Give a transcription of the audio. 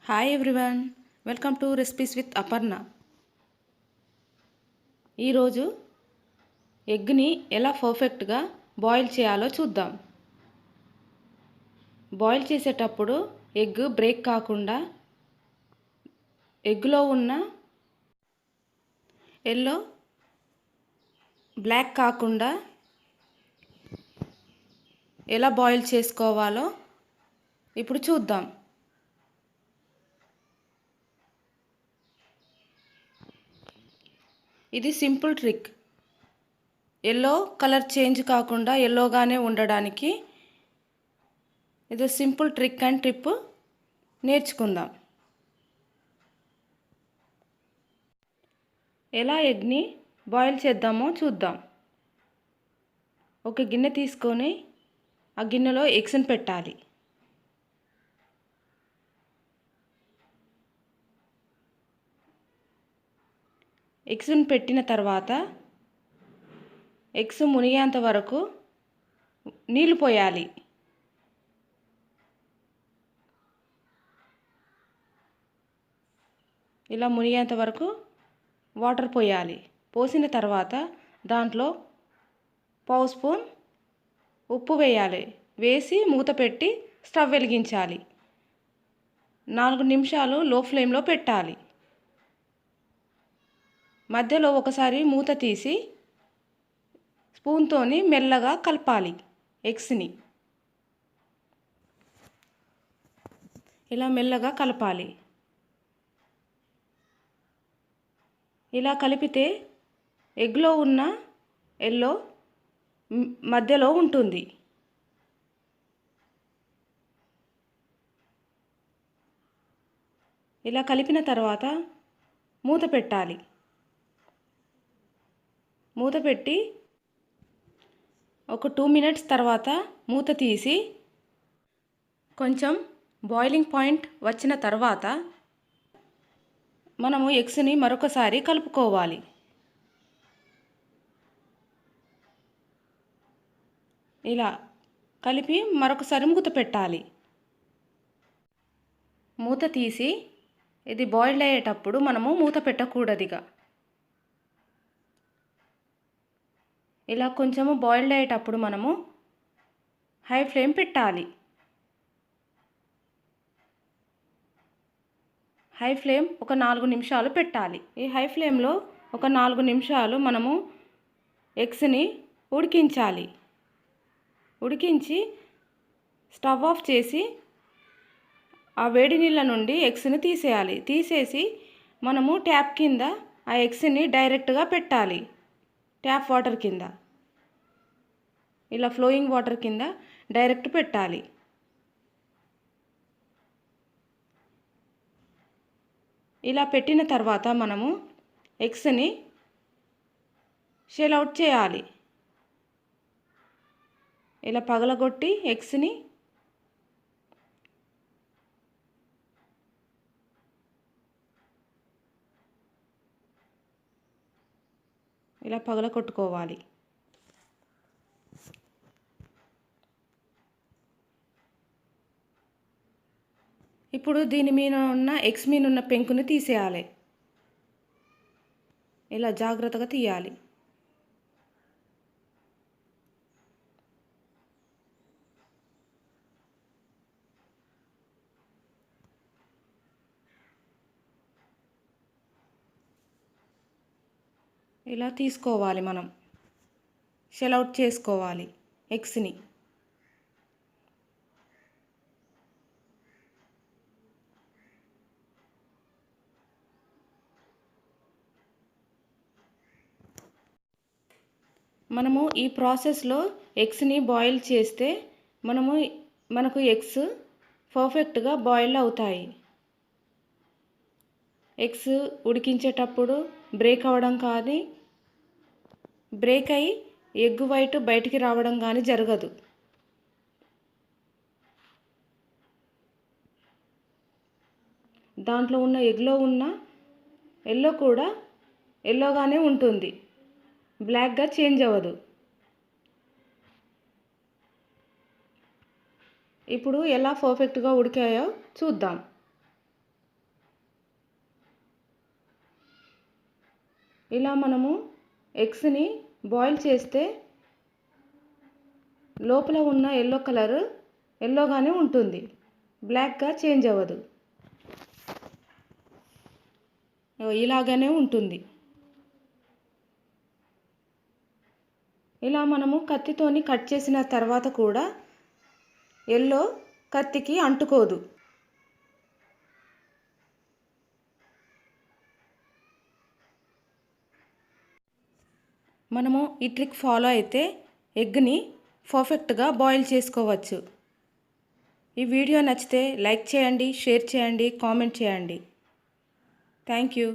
Hi everyone, welcome to recipes with Aparna. ఈరోజు ఎగ్ని ఎలా పర్ఫెక్ట్గా బాయిల్ చేయాలో చూద్దాం. బాయిల్ చేసేటప్పుడు ఎగ్ బ్రేక్ కాకుండా, ఎగ్లో ఉన్న ఎల్లో బ్లాక్ కాకుండా ఎలా బాయిల్ చేసుకోవాలో ఇప్పుడు చూద్దాం. ఇది simple trick. Yellow colour change కాకుండా ఎల్లోగానే ఉండడానికి ఇది సింపుల్ ట్రిక్ అండ్ టిప్ నేర్చుకుందాం. ఎలా ఎగ్ని బాయిల్ చేద్దామో చూద్దాం. ఒక గిన్నె తీసుకొని ఆ గిన్నెలో ఎగ్స్ని పెట్టాలి. ఎగ్స్ని పెట్టిన తర్వాత ఎగ్స్ మునిగేంత వరకు నీళ్లు పోయాలి. ఇలా మునిగేంత వరకు వాటర్ పోయాలి. పోసిన తర్వాత దాంట్లో పావు స్పూన్ ఉప్పు వేయాలి. వేసి మూత పెట్టి స్టవ్ వెలిగించాలి. 4 నిమిషాలు లో ఫ్లేమ్లో పెట్టాలి. మధ్యలో ఒకసారి మూత తీసి స్పూన్తోని మెల్లగా కలపాలి ఎగ్స్ని. ఇలా మెల్లగా కలపాలి. ఇలా కలిపితే ఎగ్లో ఉన్న ఎల్లో మధ్యలో ఉంటుంది. ఇలా కలిపిన తర్వాత మూత పెట్టాలి. మూత పెట్టి ఒక 2 మినిట్స్ తర్వాత మూత తీసి కొంచెం బాయిలింగ్ పాయింట్ వచ్చిన తర్వాత మనము ఎగ్స్ని మరొకసారి కలుపుకోవాలి. ఇలా కలిపి మరొకసారి మూత పెట్టాలి. మూత తీసి ఇది బాయిల్డ్ అయ్యేటప్పుడు మనము మూత పెట్టకూడదుగా. ఇలా కొంచెము బాయిల్డ్ అయ్యేటప్పుడు మనము హై ఫ్లేమ్ పెట్టాలి. హై ఫ్లేమ్ ఒక 4 నిమిషాలు పెట్టాలి. ఈ హై ఫ్లేమ్లో ఒక 4 నిమిషాలు మనము ఎగ్స్ని ఉడికించాలి. ఉడికించి స్టవ్ ఆఫ్ చేసి ఆ వేడి నీళ్ళ నుండి ఎగ్స్ని తీసేయాలి. తీసేసి మనము ట్యాప్ కింద ఆ ఎగ్స్ని డైరెక్ట్గా పెట్టాలి. ట్యాప్ వాటర్ కింద, ఇలా ఫ్లోయింగ్ వాటర్ కింద డైరెక్ట్ పెట్టాలి. ఇలా పెట్టిన తర్వాత మనము ఎగ్స్ని షెల్ అవుట్ చేయాలి. ఇలా పగలగొట్టి ఎగ్స్ని ఇలా పగలగొట్టుకోవాలి. ఇప్పుడు దీని మీద ఉన్న ఎగ్స్ మీద ఉన్న పెంకుని తీసేయాలి. ఇలా జాగ్రత్తగా తీయాలి. ఇలా తీసుకోవాలి. మనం షెల్ అవుట్ చేసుకోవాలి ఎగ్స్ని. మనము ఈ ప్రాసెస్లో ఎగ్స్ని బాయిల్ చేస్తే మనకు ఎగ్స్ పర్ఫెక్ట్గా బాయిల్ అవుతాయి. ఎగ్స్ ఉడికించేటప్పుడు బ్రేక్ అవ్వడం కానీ, బ్రేక్ అయ్యి ఎగ్ వైట్ బయటికి రావడం కానీ జరగదు. దాంట్లో ఉన్న ఎగ్లో ఉన్న ఎల్లో కూడా ఎల్లోగానే ఉంటుంది, బ్లాక్గా చేంజ్ అవ్వదు. ఇప్పుడు ఎలా పర్ఫెక్ట్గా ఉడికాయో చూద్దాం. ఇలా మనము ఎగ్స్ని బాయిల్ చేస్తే లోపల ఉన్న ఎల్లో కలర్ ఎల్లోగానే ఉంటుంది, బ్లాక్గా చేంజ్ అవ్వదు, ఇలాగనే ఉంటుంది. ఇలా మనము కత్తితోని కట్ చేసిన తర్వాత కూడా ఎల్లో కత్తికి అంటుకోదు. మనము ఈ ట్రిక్ ఫాలో అయితే ఎగ్ని పర్ఫెక్ట్గా బాయిల్ చేసుకోవచ్చు. ఈ వీడియో నచ్చితే లైక్ చేయండి, షేర్ చేయండి, కామెంట్ చేయండి. Thank you.